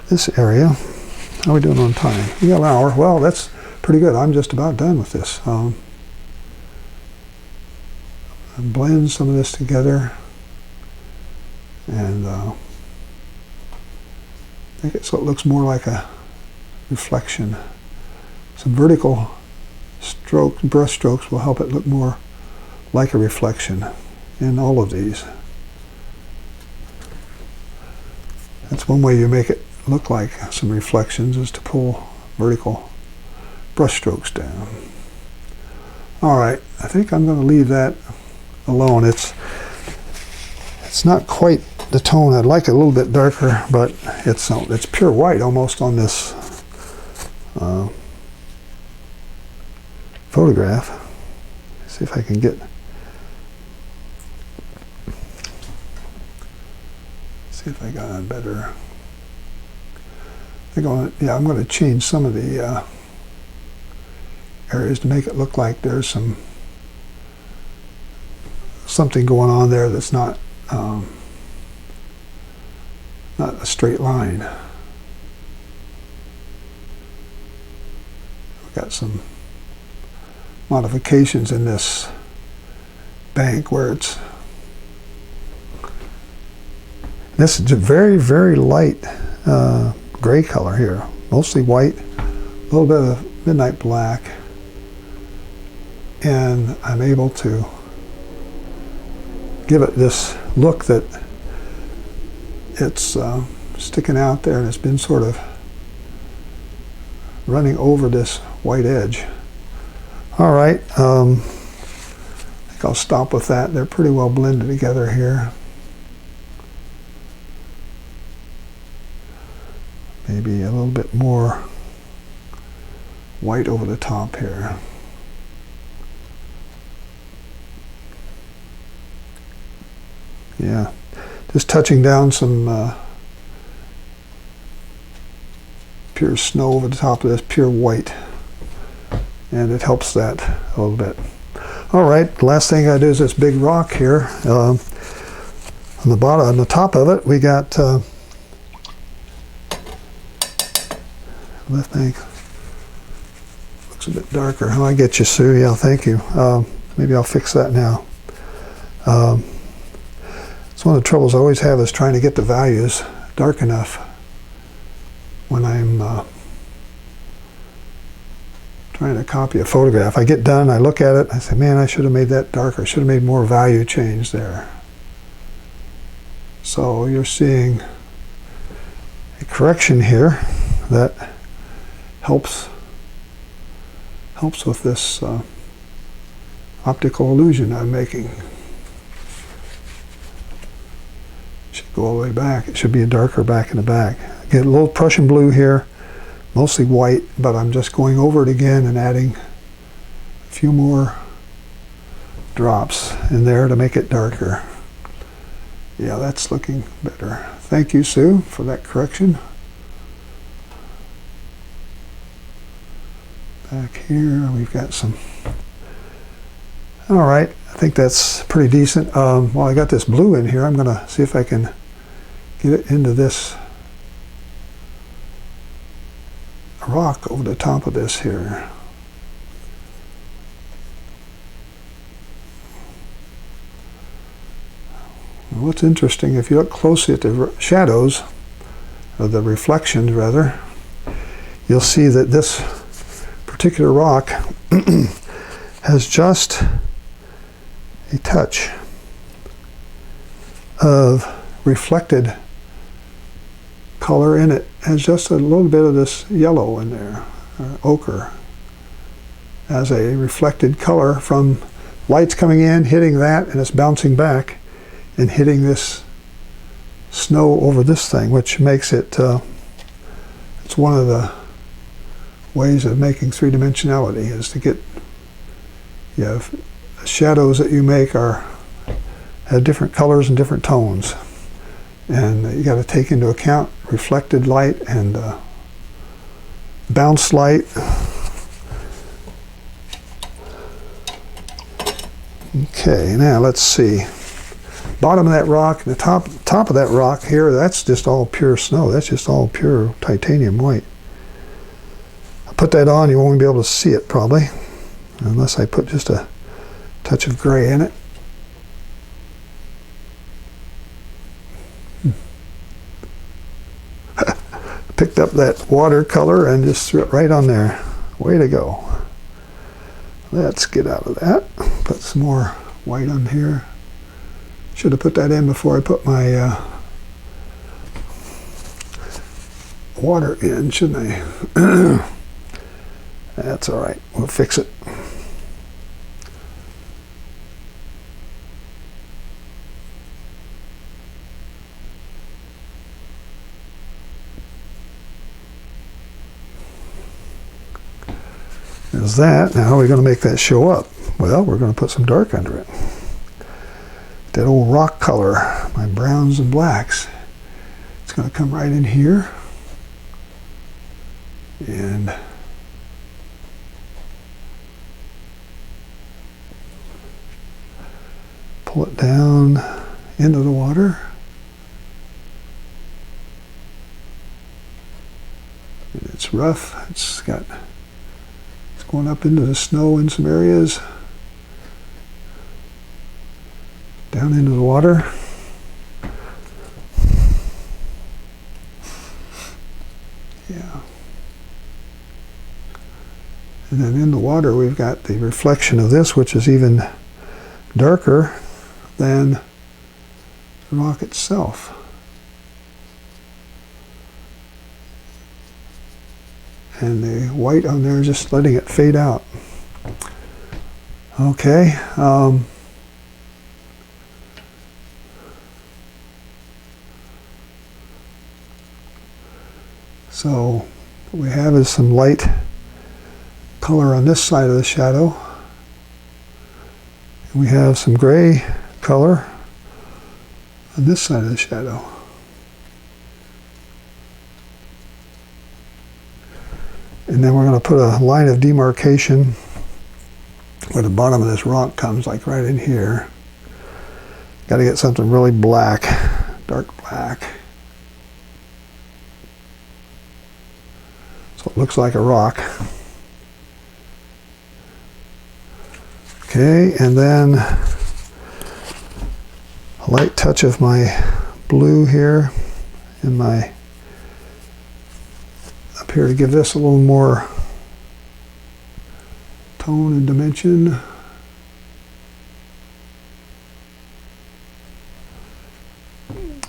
this area, how are we doing on time? We got an hour. Well, that's pretty good. I'm just about done with this. Blend some of this together and make it so it looks more like a reflection. Some vertical strokes, brush strokes will help it look more like a reflection in all of these. That's one way you make it look like some reflections, is to pull vertical brush strokes down. All right, I think I'm going to leave that alone. It's not quite the tone. I'd like it a little bit darker, but it's pure white almost on this photograph. Let's see if I can get. See if I got a better. I'm going to change some of the areas to make it look like there's something going on there that's not a straight line. We've got some modifications in this bank where it's this is a very, very light gray color here, mostly white, a little bit of midnight black, and I'm able to give it this look that it's sticking out there and it's been sort of running over this white edge. All right, I think I'll stop with that. They're pretty well blended together here. Maybe a little bit more white over the top here. Yeah, just touching down some pure snow over the top of this pure white, and it helps that a little bit. All right, the last thing I do is this big rock here. On the bottom, on the top of it, we got left bank. Looks a bit darker. Oh, I get you, Sue. Yeah, thank you. Maybe I'll fix that now. It's one of the troubles I always have is trying to get the values dark enough when I'm trying to copy a photograph. I get done, I look at it, I say, man, I should have made that darker. I should have made more value change there. So you're seeing a correction here that helps with this optical illusion I'm making. Should go all the way back. It should be a darker back in the back. Get a little Prussian blue here, mostly white, but I'm just going over it again and adding a few more drops in there to make it darker. Yeah, that's looking better. Thank you, Sue, for that correction. Back here, we've got some. All right, I think that's pretty decent. While I got this blue in here, I'm going to see if I can get it into this rock over the top of this here. What's interesting, if you look closely at the shadows, or the reflections rather, you'll see that this particular rock has just a touch of reflected color in it. Has just a little bit of this yellow in there, ochre, as a reflected color from lights coming in, hitting that, and it's bouncing back and hitting this snow over this thing, which makes it, it's one of the ways of making three-dimensionality, is to get, you have shadows that you make have different colors and different tones, and you got to take into account reflected light and bounced light Okay, now let's see. Bottom of that rock, the top of that rock here, that's just all pure snow. That's just all pure titanium white. I put that on, you won't be able to see it probably, unless I put just a touch of gray in it. Picked up that watercolor and just threw it right on there. Way to go. Let's get out of that. Put some more white on here. Should have put that in before I put my water in, shouldn't I? That's all right. We'll fix it. There's that. Now how are we going to make that show up? Well, we're going to put some dark under it. That old rock color, my browns and blacks. It's going to come right in here. And pull it down into the water. And it's rough. It's going up into the snow in some areas. Down into the water. Yeah. And then in the water we've got the reflection of this, which is even darker than the rock itself. And the white on there is just letting it fade out. Okay. So what we have is some light color on this side of the shadow. And we have some gray color on this side of the shadow. And then we're going to put a line of demarcation where the bottom of this rock comes, like right in here. Got to get something really black, dark black. So it looks like a rock. Okay, and then a light touch of my blue here in my up here to give this a little more tone and dimension.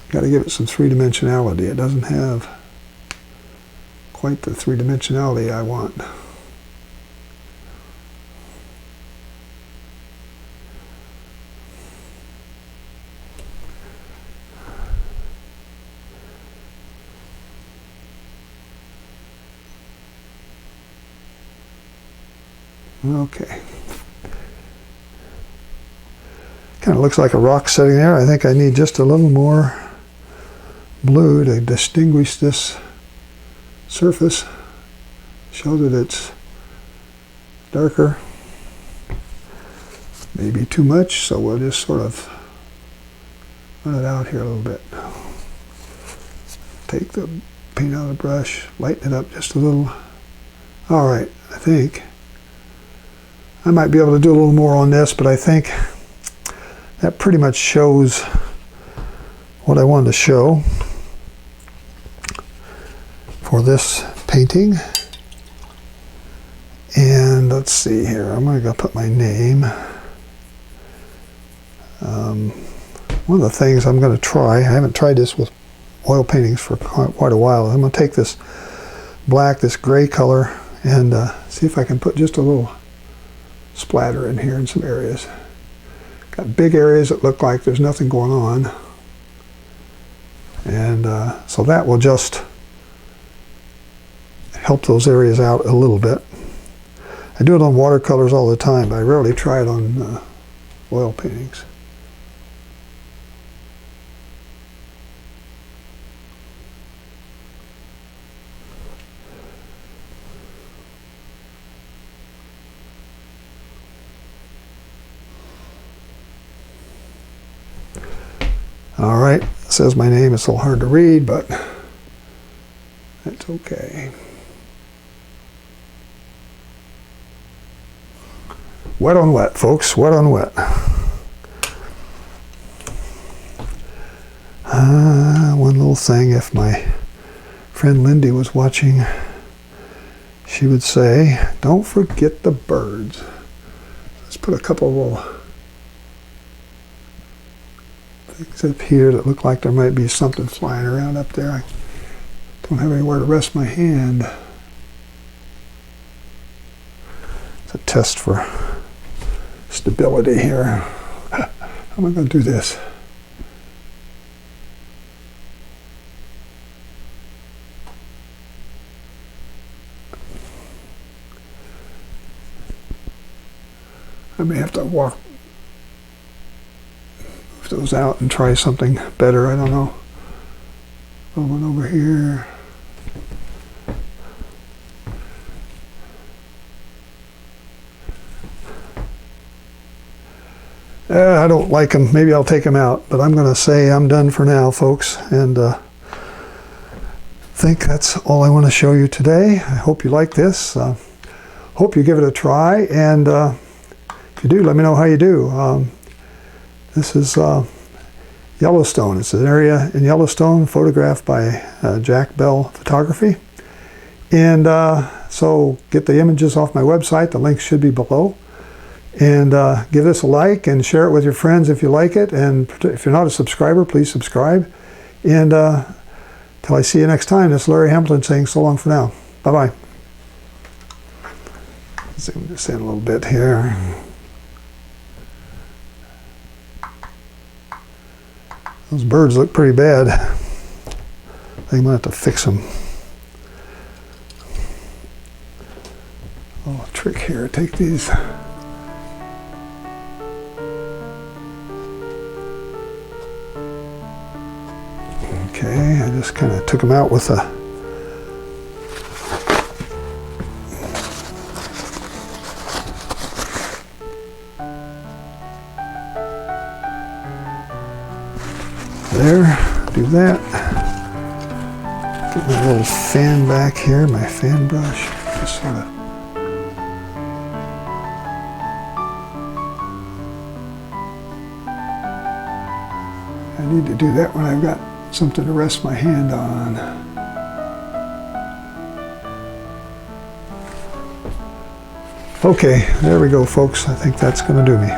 Got to give it some three-dimensionality. It doesn't have quite the three-dimensionality I want. Okay. Kind of looks like a rock sitting there. I think I need just a little more blue to distinguish this surface, show that it's darker. Maybe too much, so we'll just sort of run it out here a little bit. Take the paint out of the brush, lighten it up just a little. All right, I think I might be able to do a little more on this, but I think that pretty much shows what I wanted to show for this painting. And let's see here, I'm going to go put my name. One of the things I'm going to try, I haven't tried this with oil paintings for quite a while. I'm going to take this black, this gray color, and see if I can put just a little splatter in here in some areas. Got big areas that look like there's nothing going on. And so that will just help those areas out a little bit. I do it on watercolors all the time, but I rarely try it on oil paintings. All right, it says my name. It's a little hard to read, but that's okay. Wet on wet, folks. Wet on wet. One little thing, if my friend Lindy was watching, she would say, don't forget the birds. Let's put a couple of little things up here that look like there might be something flying around up there. I don't have anywhere to rest my hand. It's a test for stability here. How am I going to do this? I may have to move those out and try something better. I don't know. One over here. I don't like them. Maybe I'll take them out, but I'm going to say I'm done for now, folks, and think that's all I want to show you today. I hope you like this. Hope you give it a try, and if you do, let me know how you do. This is Yellowstone. It's an area in Yellowstone photographed by Jack Bell Photography. And so get the images off my website. The link should be below. And give this a like and share it with your friends if you like it. And if you're not a subscriber, please subscribe. And till I see you next time, this is Larry Hamilton saying so long for now. Bye-bye. Zoom this in a little bit here. Those birds look pretty bad. I think I'm going to have to fix them. Oh, trick here. Take these. Okay, I just kind of took them out with a there, do that. Get my little fan back here, my fan brush. Just sort of. I need to do that when I've got something to rest my hand on. Okay, there we go, folks. I think that's going to do me.